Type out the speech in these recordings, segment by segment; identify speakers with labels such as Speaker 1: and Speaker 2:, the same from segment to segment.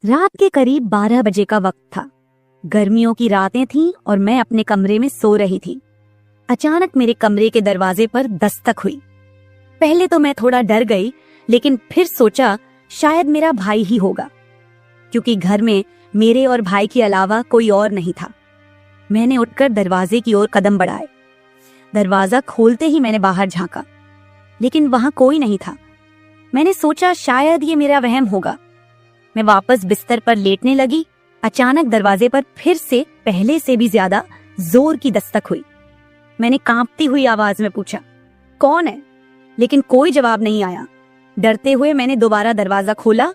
Speaker 1: रात के करीब 12 बजे का वक्त था। गर्मियों की रातें थीं और मैं अपने कमरे में सो रही थी। अचानक मेरे कमरे के दरवाजे पर दस्तक हुई। पहले तो मैं थोड़ा डर गई, लेकिन फिर सोचा शायद मेरा भाई ही होगा, क्योंकि घर में मेरे और भाई के अलावा कोई और नहीं था। मैंने उठकर दरवाजे की ओर कदम बढ़ाए। दरवाजा खोलते ही मैंने बाहर झांका, लेकिन वहां कोई नहीं था। मैंने सोचा शायद ये मेरा वहम होगा। मैं वापस बिस्तर पर लेटने लगी। अचानक दरवाजे पर फिर से पहले से भी ज्यादा जोर की दस्तक हुई। मैंने कांपती हुई आवाज में पूछा, कौन है? लेकिन कोई जवाब नहीं आया। डरते हुए मैंने दोबारा दरवाजा खोला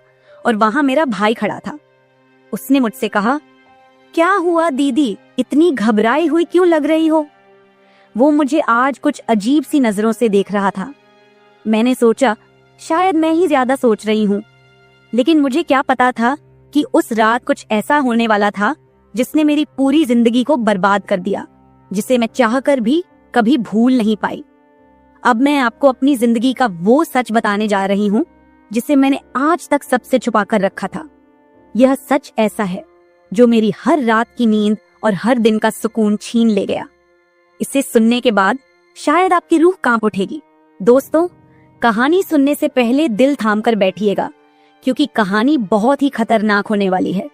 Speaker 1: और वहां मेरा भाई खड़ा था। उसने मुझसे कहा, क्या हुआ दीदी, इतनी घबराई हुई क्यों लग रही हो? वो मुझे आज कुछ अजीब सी नजरों से देख रहा था। मैंने सोचा शायद मैं ही ज्यादा सोच रही हूँ, लेकिन मुझे क्या पता था कि उस रात कुछ ऐसा होने वाला था जिसने मेरी पूरी जिंदगी को बर्बाद कर दिया, जिसे मैं चाहकर भी कभी भूल नहीं पाई। अब मैं आपको अपनी जिंदगी का वो सच बताने जा रही हूँ जिसे मैंने आज तक सबसे छुपा कर रखा था। यह सच ऐसा है जो मेरी हर रात की नींद और हर दिन का सुकून छीन ले गया। इसे सुनने के बाद शायद आपकी रूह कांप उठेगी। दोस्तों, कहानी सुनने से पहले दिल थाम कर बैठिएगा, क्योंकि कहानी बहुत ही खतरनाक होने वाली है।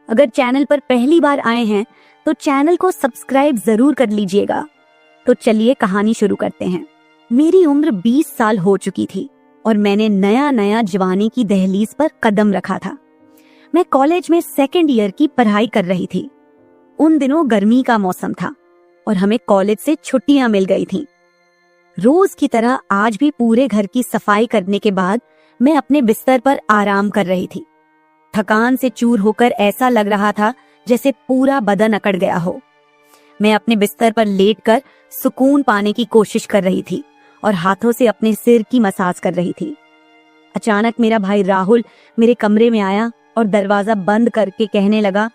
Speaker 1: अगर चैनल पर पहली बार आए हैं तो चैनल को सब्सक्राइब जरूर कर लीजिएगा। तो चलिए कहानी शुरू करते हैं। मेरी उम्र 20 साल हो चुकी थी और मैंने नया नया जवानी की दहलीज पर कदम रखा था। मैं कॉलेज में सेकेंड ईयर की पढ़ाई कर रही थी। उन दिनों गर्मी का मौसम था और हमें कॉलेज से छुट्टियां मिल गई थीं। रोज की तरह आज भी पूरे घर की सफाई करने के बाद मैं अपने बिस्तर पर आराम कर रही थी। थकान से चूर होकर ऐसा लग रहा था जैसे पूरा बदन अकड़ गया हो। मैं अपने बिस्तर पर लेटकर सुकून पाने की कोशिश कर रही थी और हाथों से अपने सिर की मसाज कर रही थी। अचानक मेरा भाई राहुल मेरे कमरे में आया और दरवाजा बंद करके कहने लगा,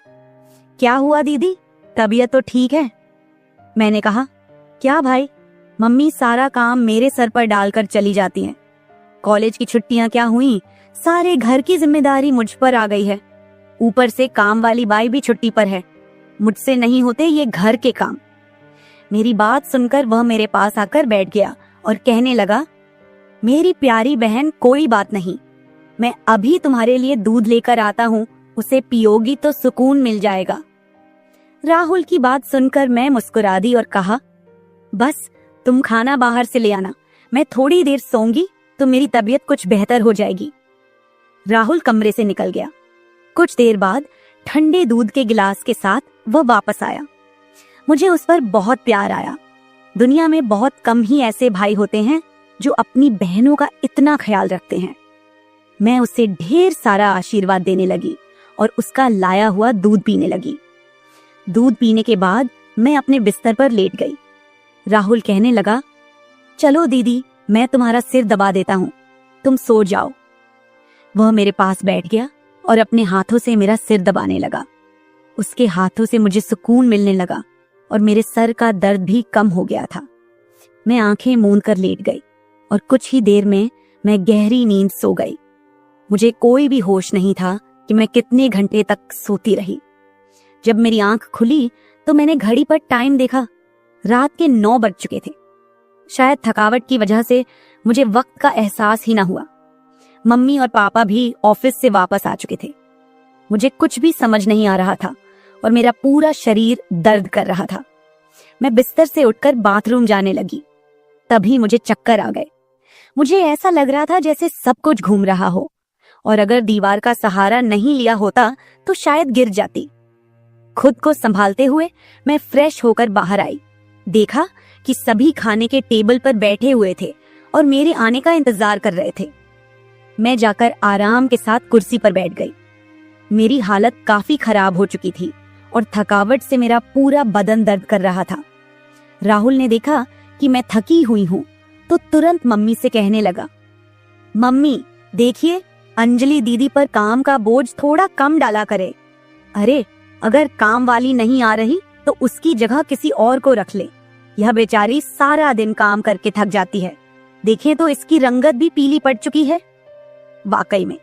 Speaker 1: क्या हुआ दीदी, तबीयत तो ठीक है? मैंने कहा, क्या भाई, मम्मी सारा काम मेरे सर पर डालकर चली जाती हैं। कॉलेज की छुट्टियां क्या हुई, सारे घर की जिम्मेदारी मुझ पर आ गई है। ऊपर से काम वाली बाई भी छुट्टी पर है। मुझसे नहीं होते ये घर के काम। मेरी बात सुनकर वह मेरे पास आकर बैठ गया और कहने लगा, मेरी प्यारी बहन, कोई बात नहीं, मैं अभी तुम्हारे लिए दूध लेकर आता हूँ, उसे पियोगी तो सुकून मिल जाएगा। राहुल की बात सुनकर मैं मुस्कुरा दी और कहा, बस तुम खाना बाहर से ले आना, मैं थोड़ी देर सोऊंगी तो मेरी तबीयत कुछ बेहतर हो जाएगी। राहुल कमरे से निकल गया। कुछ देर बाद ठंडे दूध के गिलास के साथ वह वापस आया। मुझे उस पर बहुत प्यार आया। दुनिया में बहुत कम ही ऐसे भाई होते हैं जो अपनी बहनों का इतना ख्याल रखते हैं। मैं उसे ढेर सारा आशीर्वाद देने लगी और उसका लाया हुआ दूध पीने लगी। दूध पीने के बाद मैं अपने बिस्तर पर लेट गई। राहुल कहने लगा, चलो दीदी, मैं तुम्हारा सिर दबा देता हूँ, तुम सो जाओ। वह मेरे पास बैठ गया और अपने हाथों से मेरा सिर दबाने लगा। उसके हाथों से मुझे सुकून मिलने लगा और मेरे सर का दर्द भी कम हो गया था। मैं आंखें मूंद कर लेट गई और कुछ ही देर में मैं गहरी नींद सो गई। मुझे कोई भी होश नहीं था कि मैं कितने घंटे तक सोती रही। जब मेरी आंख खुली तो मैंने घड़ी पर टाइम देखा। रात के 9 बज चुके थे। शायद थकावट की वजह से मुझे वक्त का एहसास ही ना हुआ। मम्मी और पापा भी ऑफिस से वापस आ चुके थे। मुझे कुछ भी समझ नहीं आ रहा था और मेरा पूरा शरीर दर्द कर रहा था। मैं बिस्तर से उठकर बाथरूम जाने लगी। तभी मुझे चक्कर आ गए। मुझे ऐसा लग रहा था जैसे सब कुछ घूम रहा हो और अगर दीवार का सहारा नहीं लिया होता तो शायद गिर जाती। खुद को संभालते हुए मैं फ्रेश होकर बाहर आई। देखा कि सभी खाने के टेबल पर बैठे हुए थे और मेरे आने का इंतजार कर रहे थे। मैं जाकर आराम के साथ कुर्सी पर बैठ गई। मेरी हालत काफी खराब हो चुकी थी और थकावट से मेरा पूरा बदन दर्द कर रहा था। राहुल ने देखा कि मैं थकी हुई हूँ तो तुरंत मम्मी से कहने लगा, मम्मी देखिए, अंजलि दीदी पर काम का बोझ थोड़ा कम डाला करे। अरे, अगर काम वाली नहीं आ रही तो उसकी जगह किसी और को रख ले। यह बेचारी सारा दिन काम करके थक जाती है। देखें तो इसकी रंगत भी पीली पड़ चुकी है। वाकई में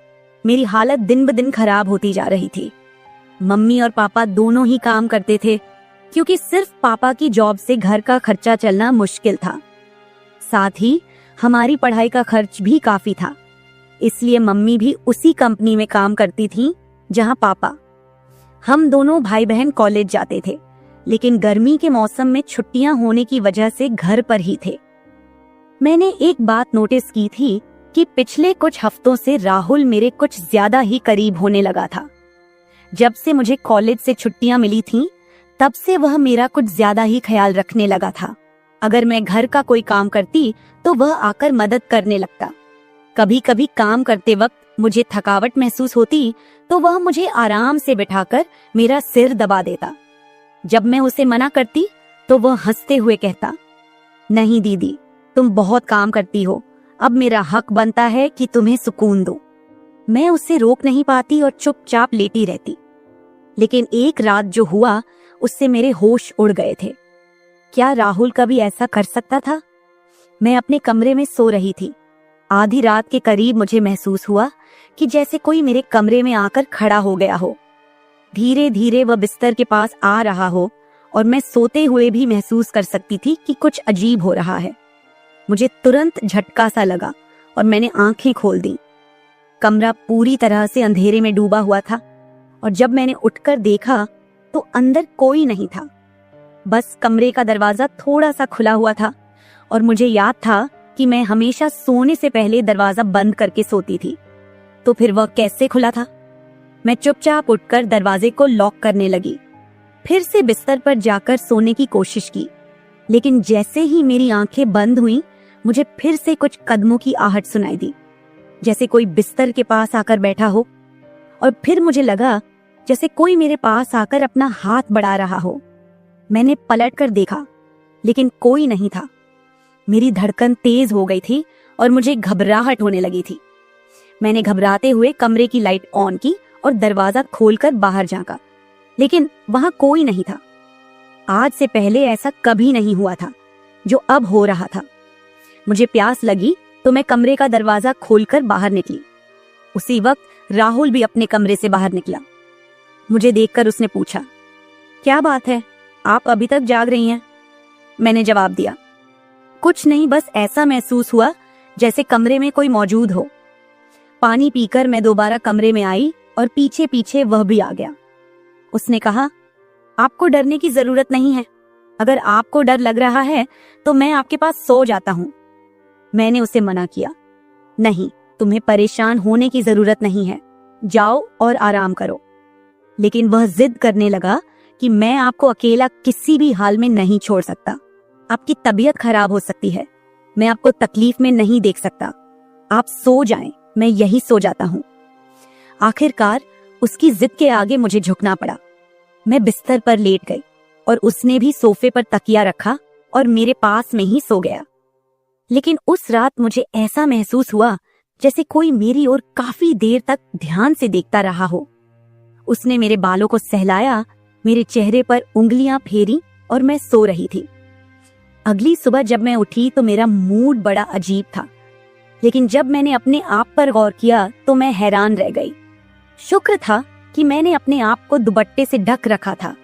Speaker 1: मेरी हालत दिन ब दिन खराब होती जा रही थी। मम्मी और पापा दोनों ही काम करते थे, क्योंकि सिर्फ पापा की जॉब से घर का खर्चा चलना मुश्किल था। साथ ही हमारी पढ़ाई का खर्च भी काफी था, इसलिए मम्मी भी उसी कंपनी में काम करती थी जहां पापा। हम दोनों भाई बहन कॉलेज जाते थे, लेकिन गर्मी के मौसम में छुट्टियां होने की वजह से घर पर ही थे। मैंने एक बात नोटिस की थी कि पिछले कुछ हफ्तों से राहुल मेरे कुछ ज्यादा ही करीब होने लगा था। जब से मुझे कॉलेज से छुट्टियां मिली थीं, तब से वह मेरा कुछ ज्यादा ही ख्याल रखने लगा था। अगर मैं घर का कोई काम करती तो वह आकर मदद करने लगता। कभी कभी काम करते वक्त मुझे थकावट महसूस होती तो वह मुझे आराम से बिठाकर मेरा सिर दबा देता। जब मैं उसे मना करती तो वह हंसते हुए कहता, नहीं दीदी, तुम बहुत काम करती हो, अब मेरा हक बनता है कि तुम्हें सुकून दो। मैं उसे रोक नहीं पाती और चुपचाप लेटी रहती। लेकिन एक रात जो हुआ, उससे मेरे होश उड़ गए थे। क्या राहुल कभी ऐसा कर सकता था? मैं अपने कमरे में सो रही थी। आधी रात के करीब मुझे महसूस हुआ कि जैसे कोई मेरे कमरे में आकर खड़ा हो गया हो। धीरे धीरे वह बिस्तर के पास आ रहा हो और मैं सोते हुए भी महसूस कर सकती थी कि कुछ अजीब हो रहा है। मुझे तुरंत झटका सा लगा और मैंने आंखें खोल दी। कमरा पूरी तरह से अंधेरे में डूबा हुआ था और जब मैंने उठकर देखा तो अंदर कोई नहीं था। बस कमरे का दरवाजा थोड़ा सा खुला हुआ था और मुझे याद था कि मैं हमेशा सोने से पहले दरवाजा बंद करके सोती थी। तो फिर वह कैसे खुला था? मैं चुपचाप उठकर दरवाजे को लॉक करने लगी। फिर से बिस्तर पर जाकर सोने की कोशिश की, लेकिन जैसे ही मेरी आंखें बंद हुईं, मुझे फिर से कुछ कदमों की आहट सुनाई दी, जैसे कोई बिस्तर के पास आकर बैठा हो। और फिर मुझे लगा जैसे कोई मेरे पास आकर अपना हाथ बढ़ा रहा हो। मैंने पलट कर देखा, लेकिन कोई नहीं था। मेरी धड़कन तेज हो गई थी और मुझे घबराहट होने लगी थी। मैंने घबराते हुए कमरे की लाइट ऑन की और दरवाजा खोलकर बाहर झांका, लेकिन वहां कोई नहीं था। आज से पहले ऐसा कभी नहीं हुआ था जो अब हो रहा था। मुझे प्यास लगी तो मैं कमरे का दरवाजा खोलकर बाहर निकली। उसी वक्त राहुल भी अपने कमरे से बाहर निकला। मुझे देखकर उसने पूछा, क्या बात है, आप अभी तक जाग रही हैं? मैंने जवाब दिया, कुछ नहीं, बस ऐसा महसूस हुआ जैसे कमरे में कोई मौजूद हो। पानी पीकर मैं दोबारा कमरे में आई और पीछे पीछे वह भी आ गया। उसने कहा, आपको डरने की जरूरत नहीं है। अगर आपको डर लग रहा है तो मैं आपके पास सो जाता हूं। मैंने उसे मना किया, नहीं, तुम्हें परेशान होने की जरूरत नहीं है, जाओ और आराम करो। लेकिन वह जिद करने लगा कि मैं आपको अकेला किसी भी हाल में नहीं छोड़ सकता। आपकी तबीयत खराब हो सकती है, मैं आपको तकलीफ में नहीं देख सकता। आप सो जाएं, मैं यही सो जाता हूं। आखिरकार उसकी जिद के आगे मुझे झुकना पड़ा। मैं बिस्तर पर लेट गई और उसने भी सोफे पर तकिया रखा और मेरे पास में ही सो गया। लेकिन उस रात मुझे ऐसा महसूस हुआ जैसे कोई मेरी ओर काफी देर तक ध्यान से देखता रहा हो। उसने मेरे बालों को सहलाया, मेरे चेहरे पर उंगलियां फेरी और मैं सो रही थी। अगली सुबह जब मैं उठी तो मेरा मूड बड़ा अजीब था, लेकिन जब मैंने अपने आप पर गौर किया तो मैं हैरान रह गई। शुक्र था कि मैंने अपने आप को दुपट्टे से ढक रखा था।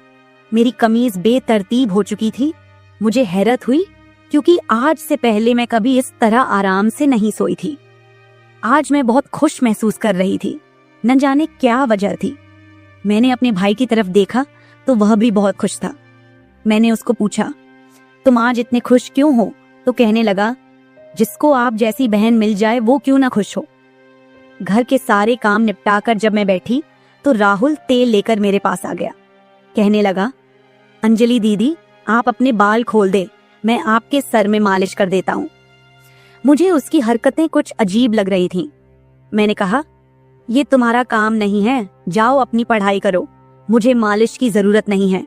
Speaker 1: मेरी कमीज बेतरतीब हो चुकी थी। मुझे हैरत हुई क्योंकि आज से पहले मैं कभी इस तरह आराम से नहीं सोई थी। आज मैं बहुत खुश महसूस कर रही थी, न जाने क्या वजह थी। मैंने अपने भाई की तरफ देखा तो वह भी बहुत खुश था। मैंने उसको पूछा, तुम आज इतने खुश क्यों हो? तो कहने लगा, जिसको आप जैसी बहन मिल जाए वो क्यों ना खुश हो। घर के सारे काम निपटाकर जब मैं बैठी तो राहुल तेल लेकर मेरे पास आ गया। कहने लगा, अंजलि दीदी, आप अपने बाल खोल दे, मैं आपके सर में मालिश कर देता हूँ। मुझे उसकी हरकतें कुछ अजीब लग रही थीं। मैंने कहा, ये तुम्हारा काम नहीं है, जाओ अपनी पढ़ाई करो, मुझे मालिश की जरूरत नहीं है।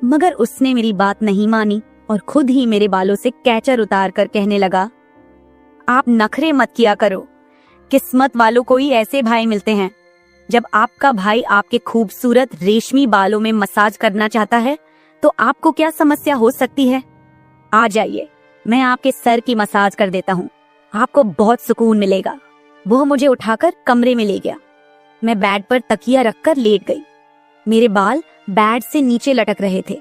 Speaker 1: मगर उसने मेरी बात नहीं मानी और खुद ही मेरे बालों से कैचर उतार कर कहने लगा, आप नखरे मत किया करो, किस्मत वालों को ही ऐसे भाई मिलते हैं। जब आपका भाई आपके खूबसूरत रेशमी बालों में मसाज करना चाहता है तो आपको क्या समस्या हो सकती है? आ जाइए, मैं आपके सर की मसाज कर देता हूँ, आपको बहुत सुकून मिलेगा। वह मुझे उठाकर कमरे में ले गया। मैं बेड पर तकिया रखकर लेट गई। मेरे बाल बेड से नीचे लटक रहे थे।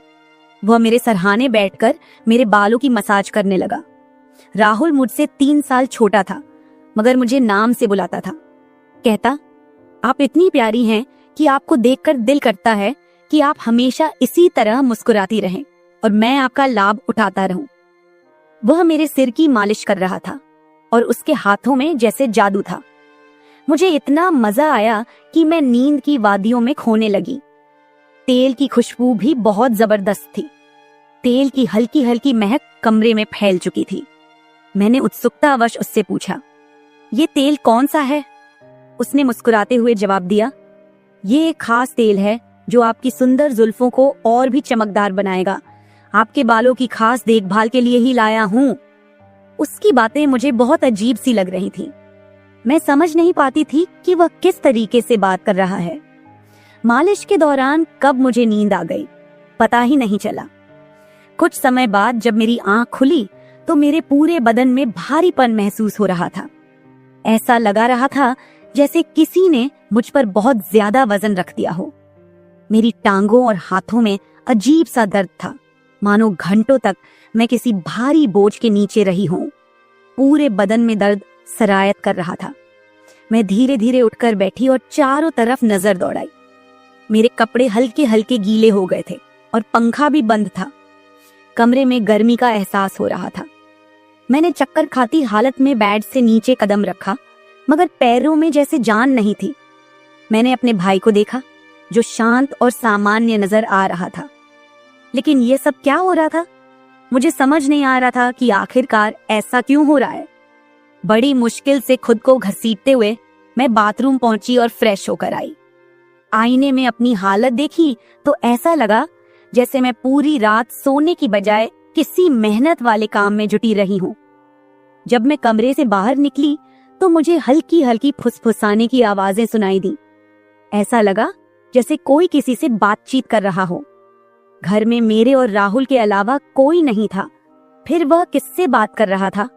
Speaker 1: वह मेरे सरहाने बैठकर मेरे बालों की मसाज करने लगा। राहुल मुझसे 3 साल छोटा था, मगर मुझे नाम से बुलाता था। कहता, आप इतनी प्यारी हैं कि आपको देखकर दिल करता है कि आप हमेशा इसी तरह मुस्कुराती रहें और मैं आपका लाभ उठाता रहूं। वह मेरे सिर की मालिश कर रहा था और उसके हाथों में जैसे जादू था। मुझे इतना मजा आया कि मैं नींद की वादियों में खोने लगी। तेल की खुशबू भी बहुत जबरदस्त थी। तेल की हल्की हल्की महक कमरे में फैल चुकी थी। मैंने उत्सुकतावश उससे पूछा, ये तेल कौन सा है? उसने मुस्कुराते हुए जवाब दिया, ये एक खास तेल है जो आपकी सुंदर जुल्फों को और भी चमकदार बनाएगा। आपके बालों की खास देखभाल के लिए ही लाया हूँ। उसकी बातें मुझे बहुत अजीब सी लग रही थी। मैं समझ नहीं पाती थी कि वह किस तरीके से बात कर रहा है। मालिश के दौरान कब मुझे नींद आ गई, पता ही नहीं चला। कुछ समय बाद जब मेरी आंख खुली तो मेरे पूरे बदन में भारीपन महसूस हो रहा था। ऐसा लगा रहा था जैसे किसी ने मुझ पर बहुत ज्यादा वजन रख दिया हो। मेरी टांगों और हाथों में अजीब सा दर्द था, मानो घंटों तक मैं किसी भारी बोझ के नीचे रही हूं। पूरे बदन में दर्द सरायत कर रहा था। मैं धीरे धीरे उठकर बैठी और चारों तरफ नजर दौड़ाई। मेरे कपड़े हल्के हल्के गीले हो गए थे और पंखा भी बंद था। कमरे में गर्मी का एहसास हो रहा था। मैंने चक्कर खाती हालत में बेड से नीचे कदम रखा, मगर पैरों में जैसे जान नहीं थी। मैंने अपने भाई को देखा जो शांत और सामान्य नजर आ रहा था। लेकिन यह सब क्या हो रहा था? मुझे समझ नहीं आ रहा था कि आखिरकार ऐसा क्यों हो रहा है। बड़ी मुश्किल से खुद को घसीटते हुए मैं बाथरूम पहुंची और फ्रेश होकर आई। आईने में अपनी हालत देखी तो ऐसा लगा जैसे मैं पूरी रात सोने की बजाय किसी मेहनत वाले काम में जुटी रही हूं। जब मैं कमरे से बाहर निकली तो मुझे हल्की हल्की फुसफुसाने की आवाजें सुनाई दी। ऐसा लगा जैसे कोई किसी से बातचीत कर रहा हो। घर में मेरे और राहुल के अलावा कोई नहीं था। फिर वह किससे बात कर रहा था?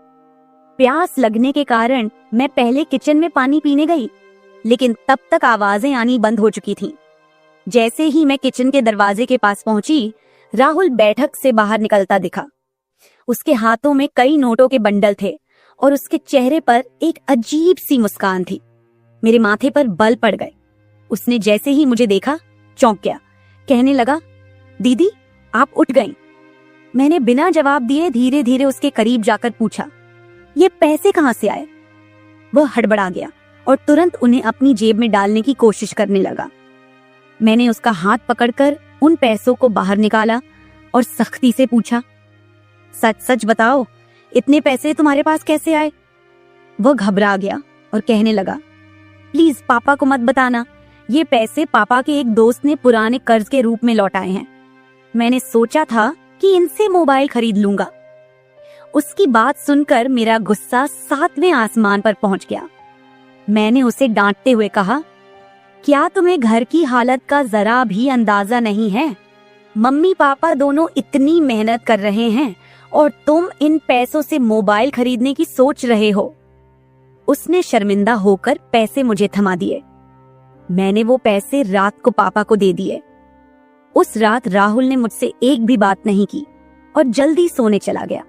Speaker 1: प्यास लगने के कारण मैं पहले किचन में पानी पीने गई, लेकिन तब तक आवाजें आनी बंद हो चुकी थीं। जैसे ही मैं किचन के दरवाजे के पास पहुंची, राहुल बैठक से बाहर निकलता दिखा। उसके हाथों में कई नोटों के बंडल थे और उसके चेहरे पर एक अजीब सी मुस्कान थी। मेरे माथे पर बल पड़ गए। उसने जैसे ही मुझे देखा चौंक गया। कहने लगा, दीदी आप उठ गईं। मैंने बिना जवाब दिए धीरे धीरे उसके करीब जाकर पूछा, ये पैसे कहां से आए? वह हड़बड़ा गया और तुरंत उन्हें अपनी जेब में डालने की कोशिश करने लगा। मैंने उसका हाथ पकड़कर उन पैसों को बाहर निकाला और सख्ती से पूछा, सच सच बताओ, इतने पैसे तुम्हारे पास कैसे आए? वह घबरा गया और कहने लगा, प्लीज पापा को मत बताना। ये पैसे पापा के एक दोस्त ने पुराने कर्ज के रूप में लौटाए हैं। मैंने सोचा था कि इनसे मोबाइल खरीद लूंगा। उसकी बात सुनकर मेरा गुस्सा 7वें आसमान पर पहुंच गया। मैंने उसे डांटते हुए कहा, क्या तुम्हें घर की हालत का जरा भी अंदाजा नहीं है? मम्मी पापा दोनों इतनी मेहनत कर रहे हैं और तुम इन पैसों से मोबाइल खरीदने की सोच रहे हो। उसने शर्मिंदा होकर पैसे मुझे थमा दिए। मैंने वो पैसे रात को पापा को दे दिए। उस रात राहुल ने मुझसे एक भी बात नहीं की और जल्दी सोने चला गया।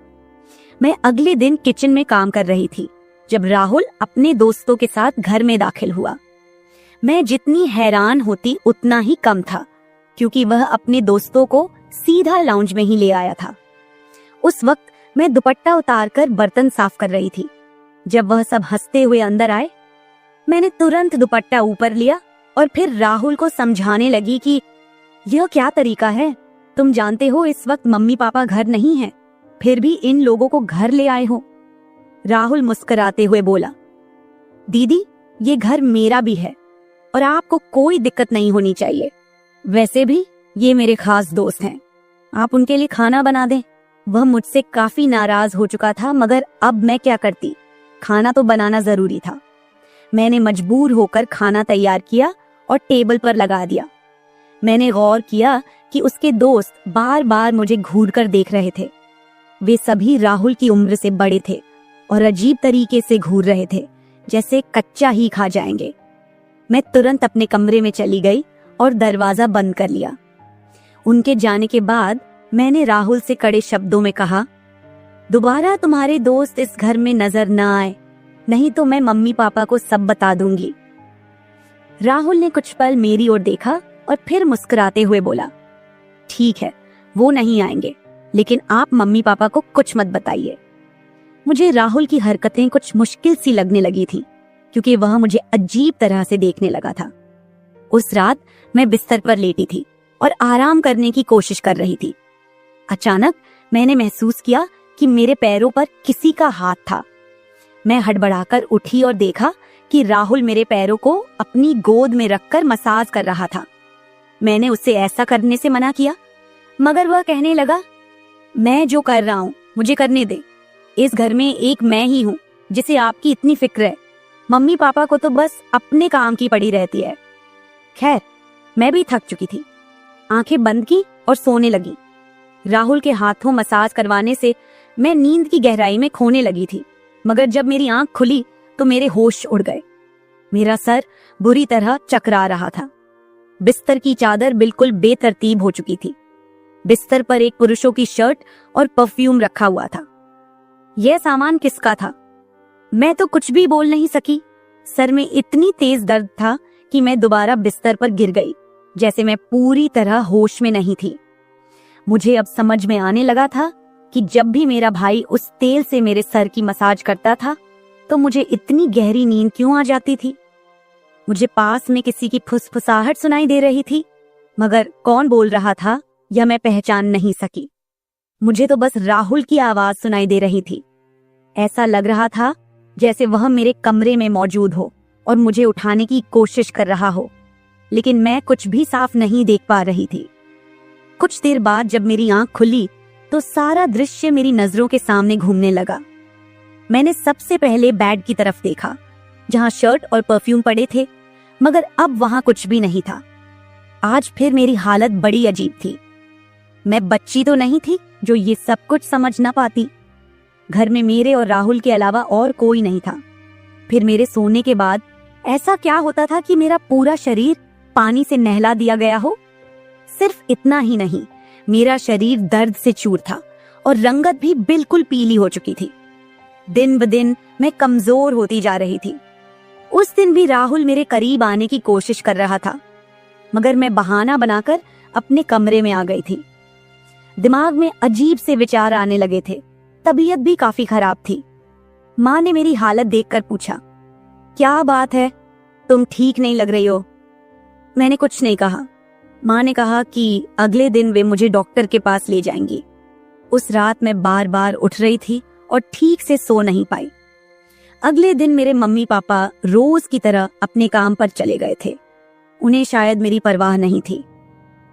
Speaker 1: मैं अगले दिन किचन में काम कर रही थी जब राहुल अपने दोस्तों के साथ घर में दाखिल हुआ। मैं जितनी हैरान होती उतना ही कम था, क्योंकि वह अपने दोस्तों को सीधा लाउंज में ही ले आया था। उस वक्त मैं दुपट्टा उतारकर बर्तन साफ कर रही थी। जब वह सब हंसते हुए अंदर आए, मैंने तुरंत दुपट्टा ऊपर लिया और फिर राहुल को समझाने लगी कि यह क्या तरीका है? तुम जानते हो इस वक्त मम्मी पापा घर नहीं हैं, फिर भी इन लोगों को घर ले आए हो। राहुल मुस्कुराते हुए बोला, दीदी ये घर मेरा भी है और आपको कोई दिक्कत नहीं होनी चाहिए। वैसे भी ये मेरे खास दोस्त हैं, आप उनके लिए खाना बना दें। वह मुझसे काफी नाराज हो चुका था, मगर अब मैं क्या करती? खाना तो बनाना जरूरी था। मैंने मजबूर होकर खाना तैयार किया और टेबल पर लगा दिया। मैंने गौर किया कि उसके दोस्त बार बार मुझे घूर कर देख रहे थे। वे सभी राहुल की उम्र से बड़े थे और अजीब तरीके से घूर रहे थे, जैसे कच्चा ही खा जाएंगे। मैं तुरंत अपने कमरे में चली गई और दरवाजा बंद कर लिया। उनके जाने के बाद मैंने राहुल से कड़े शब्दों में कहा, दोबारा तुम्हारे दोस्त इस घर में नजर न आए, नहीं तो मैं मम्मी पापा को सब बता दूंगी। राहुल ने कुछ पल मेरी ओर देखा और फिर मुस्कुराते हुए बोला, ठीक है, वो नहीं आएंगे, लेकिन आप मम्मी पापा को कुछ मत बताइए। मुझे राहुल की हरकतें कुछ मुश्किल सी लगने लगी थी, क्योंकि वह मुझे अजीब तरह से देखने लगा था। उस रात मैं बिस्तर पर लेटी थी और आराम करने की कोशिश कर रही थी। अचानक मैंने महसूस किया कि मेरे पैरों पर किसी का हाथ था। मैं हड़बड़ाकर उठी और देखा कि राहुल मेरे पैरों को अपनी गोद में रखकर मसाज कर रहा था। मैंने उसे ऐसा करने से मना किया, मगर वह कहने लगा, मैं जो कर रहा हूं मुझे करने दे। इस घर में एक मैं ही हूं जिसे आपकी इतनी फिक्र है। मम्मी पापा को तो बस अपने काम की पड़ी रहती है। खैर, मैं भी थक चुकी थी। आंखें बंद की और सोने लगी। राहुल के हाथों मसाज करवाने से मैं नींद की गहराई में खोने लगी थी, मगर जब मेरी आंख खुली तो मेरे होश उड़ गए। मेरा सर बुरी तरह चकरा रहा था। बिस्तर की चादर बिल्कुल बेतरतीब हो चुकी थी। बिस्तर पर एक पुरुषों की शर्ट और परफ्यूम रखा हुआ था। यह सामान किसका था? मैं तो कुछ भी बोल नहीं सकी। सर में इतनी तेज दर्द था कि मैं दोबारा बिस्तर पर गिर गई, जैसे मैं पूरी तरह होश में नहीं थी। मुझे अब समझ में आने लगा था कि जब भी मेरा भाई उस तेल से मेरे सर की मसाज करता था तो मुझे इतनी गहरी नींद क्यों आ जाती थी। मुझे पास में किसी की फुसफुसाहट सुनाई दे रही थी, मगर कौन बोल रहा था यह मैं पहचान नहीं सकी। मुझे तो बस राहुल की आवाज सुनाई दे रही थी। ऐसा लग रहा था जैसे वह मेरे कमरे में मौजूद हो और मुझे उठाने की कोशिश कर रहा हो, लेकिन मैं कुछ भी साफ नहीं देख पा रही थी। कुछ देर बाद जब मेरी आंख खुली तो सारा दृश्य मेरी नजरों के सामने घूमने लगा। मैंने सबसे पहले बेड की तरफ देखा, जहां शर्ट और परफ्यूम पड़े थे, मगर अब वहां कुछ भी नहीं था। आज फिर मेरी हालत बड़ी अजीब थी। मैं बच्ची तो नहीं थी जो ये सब कुछ समझ ना पाती। घर में मेरे और राहुल के अलावा और कोई नहीं था। फिर मेरे सोने के बाद ऐसा क्या होता था कि मेरा पूरा शरीर पानी से नहला दिया गया हो। सिर्फ इतना ही नहीं, मेरा शरीर दर्द से चूर था और रंगत भी बिल्कुल पीली हो चुकी थी। दिन ब दिन मैं कमजोर होती जा रही थी। उस दिन भी राहुल मेरे करीब आने की कोशिश कर रहा था, मगर मैं बहाना बनाकर अपने कमरे में आ गई थी। दिमाग में अजीब से विचार आने लगे थे। तबीयत भी काफी खराब थी। माँ ने मेरी हालत देखकर पूछा, क्या बात है, तुम ठीक नहीं लग रही हो। मैंने कुछ नहीं कहा। माँ ने कहा कि अगले दिन वे मुझे डॉक्टर के पास ले जाएंगी। उस रात मैं बार बार उठ रही थी और ठीक से सो नहीं पाई। अगले दिन मेरे मम्मी पापा रोज की तरह अपने काम पर चले गए थे। उन्हें शायद मेरी परवाह नहीं थी।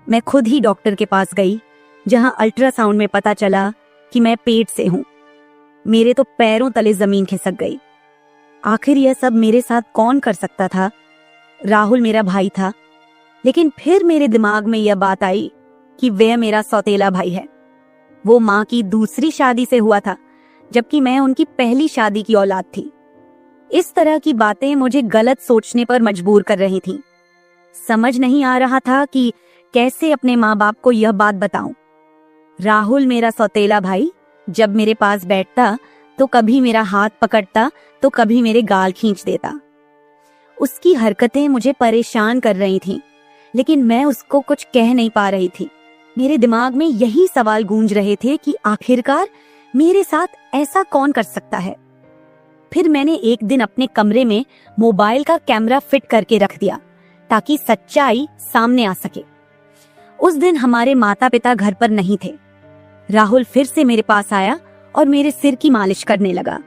Speaker 1: मैं खुद ही डॉक्टर के पास गई, जहां अल्ट्रासाउंड में पता चला कि मैं पेट से हूं। मेरे तो पैरों तले जमीन खिसक गई। आखिर यह सब मेरे साथ कौन कर सकता था? राहुल मेरा भाई था, लेकिन फिर मेरे दिमाग में यह बात आई कि वह मेरा सौतेला भाई है। वो माँ की दूसरी शादी से हुआ था, जबकि मैं उनकी पहली शादी की औलाद थी। इस तरह की बातें मुझे गलत सोचने पर मजबूर कर रही थीं। समझ नहीं आ रहा था कि कैसे अपने माँ बाप को यह बात बताऊं। राहुल मेरा सौतेला भाई जब मेरे पास बैठता तो कभी मेरा हाथ पकड़ता तो कभी मेरे गाल खींच देता। उसकी हरकतें मुझे परेशान कर रही थीं, लेकिन मैं उसको कुछ कह नहीं पा रही थी। मेरे दिमाग में यही सवाल गूंज रहे थे कि आखिरकार मेरे साथ ऐसा कौन कर सकता है। फिर मैंने एक दिन अपने कमरे में मोबाइल का कैमरा फिट करके रख दिया ताकि सच्चाई सामने आ सके। उस दिन हमारे माता पिता घर पर नहीं थे। राहुल फिर से मेरे पास आया और मेरे सिर की मालिश करने लगा।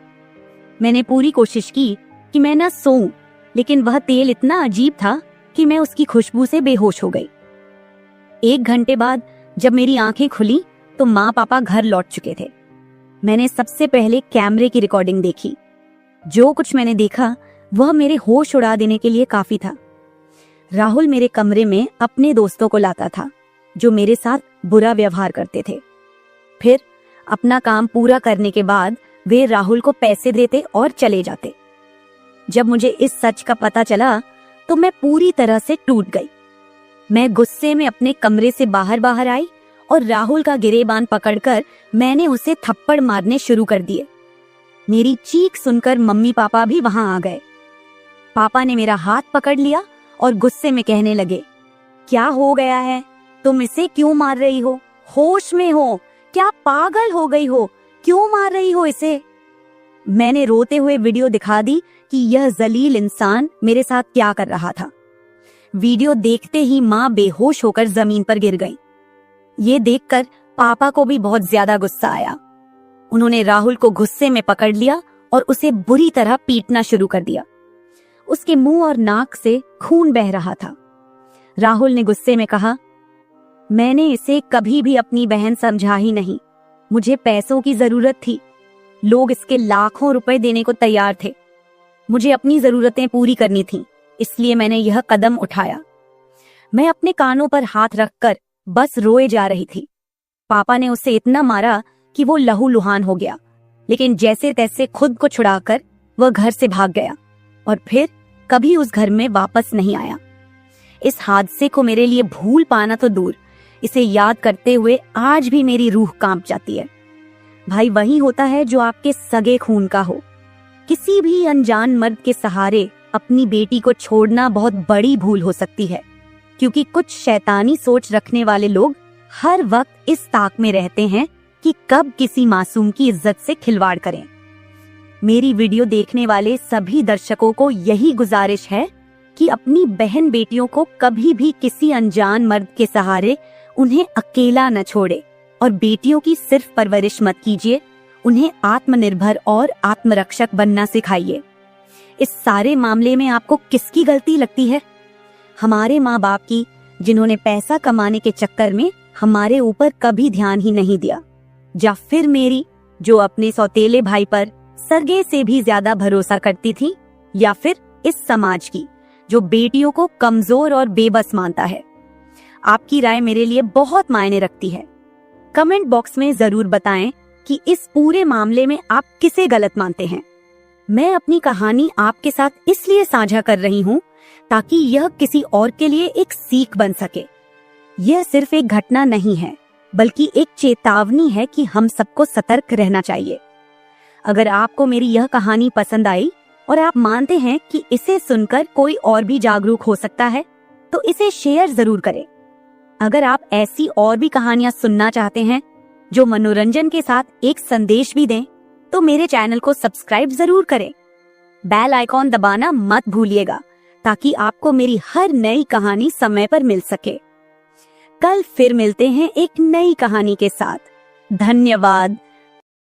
Speaker 1: मैंने पूरी कोशिश की कि मैं ना सोऊं, लेकिन वह तेल इतना अजीब था कि मैं उसकी खुशबू से बेहोश हो गई। 1 घंटे बाद जब मेरी आंखें खुली तो माँ पापा घर लौट चुके थे। मैंने सबसे पहले कैमरे की रिकॉर्डिंग देखी। जो कुछ मैंने देखा वह मेरे होश उड़ा देने के लिए काफी था। राहुल मेरे कमरे में अपने दोस्तों को लाता था जो मेरे साथ बुरा व्यवहार करते थे। फिर अपना काम पूरा करने के बाद वे राहुल को पैसे देते और चले जाते। जब मुझे इस सच का पता चला तो मैं पूरी तरह से टूट गई। मैं गुस्से में अपने कमरे से बाहर आई और राहुल का गिरेबान पकड़कर मैंने उसे थप्पड़ मारने शुरू कर दिए। मेरी चीख सुनकर मम्मी पापा भी वहां आ गए। पापा ने मेरा हाथ पकड़ लिया और गुस्से में कहने लगे, क्या हो गया है? तुम इसे क्यों मार रही हो? होश में हो? क्या पागल हो गई हो? क्यों मार रही हो इसे? मैंने रोते हुए वीडियो दिखा दी कि यह जलील इंसान मेरे साथ क्या कर रहा था। वीडियो देखते ही माँ बेहोश होकर जमीन पर गिर गई। ये देखकर पापा को भी बहुत ज्यादा गुस्सा आया। उन्होंने राहुल को गुस्से में पकड़ लिया और उसे बुरी तरह पीटना शुरू कर दिया। उसके मुंह और नाक से खून बह रहा था। राहुल ने गुस्से में कहा, मैंने इसे कभी भी अपनी बहन समझा ही नहीं। मुझे पैसों की जरूरत थी। लोग इसके लाखों रुपए देने को तैयार थे। मुझे अपनी जरूरतें पूरी करनी थीं, इसलिए मैंने यह कदम उठाया। मैं अपने कानों पर हाथ रखकर बस रोए जा रही थी। पापा ने उसे इतना मारा कि वो लहूलुहान हो गया, लेकिन जैसे तैसे खुद को छुड़ाकर वह घर से भाग गया और फिर कभी उस घर में वापस नहीं आया। इस हादसे को मेरे लिए भूल पाना तो दूर, इसे याद करते हुए आज भी मेरी रूह कांप जाती है। भाई वही होता है जो आपके सगे खून का हो। किसी भी अनजान मर्द के सहारे अपनी बेटी को छोड़ना बहुत बड़ी भूल हो सकती है, क्योंकि कुछ शैतानी सोच रखने वाले लोग हर वक्त इस ताक में रहते हैं कि कब किसी मासूम की इज्जत से खिलवाड़ करें। मेरी वीडियो देखने वाले सभी दर्शकों को यही गुजारिश है कि अपनी बहन बेटियों को कभी भी किसी अनजान मर्द के सहारे उन्हें अकेला न छोड़े और बेटियों की सिर्फ परवरिश मत कीजिए, उन्हें आत्मनिर्भर और आत्मरक्षक बनना सिखाइए। इस सारे मामले में आपको किसकी गलती लगती है? हमारे माँ बाप की, जिन्होंने पैसा कमाने के चक्कर में हमारे ऊपर कभी ध्यान ही नहीं दिया, या फिर मेरी, जो अपने सौतेले भाई पर सरगे से भी ज्यादा भरोसा करती थी, या फिर इस समाज की, जो बेटियों को कमजोर और बेबस मानता है। आपकी राय मेरे लिए बहुत मायने रखती है। कमेंट बॉक्स में जरूर बताएं कि इस पूरे मामले में आप किसे गलत मानते हैं। मैं अपनी कहानी आपके साथ इसलिए साझा कर रही हूँ ताकि यह किसी और के लिए एक सीख बन सके। यह सिर्फ एक घटना नहीं है, बल्कि एक चेतावनी है कि हम सबको सतर्क रहना चाहिए। अगर आपको मेरी यह कहानी पसंद आई और आप मानते हैं कि इसे सुनकर कोई और भी जागरूक हो सकता है, तो इसे शेयर जरूर करें। अगर आप ऐसी और भी कहानियां सुनना चाहते हैं जो मनोरंजन के साथ एक संदेश भी दें, तो मेरे चैनल को सब्सक्राइब जरूर करें। बेल आइकॉन दबाना मत भूलिएगा ताकि आपको मेरी हर नई कहानी समय पर मिल सके। कल फिर मिलते हैं एक नई कहानी के साथ। धन्यवाद।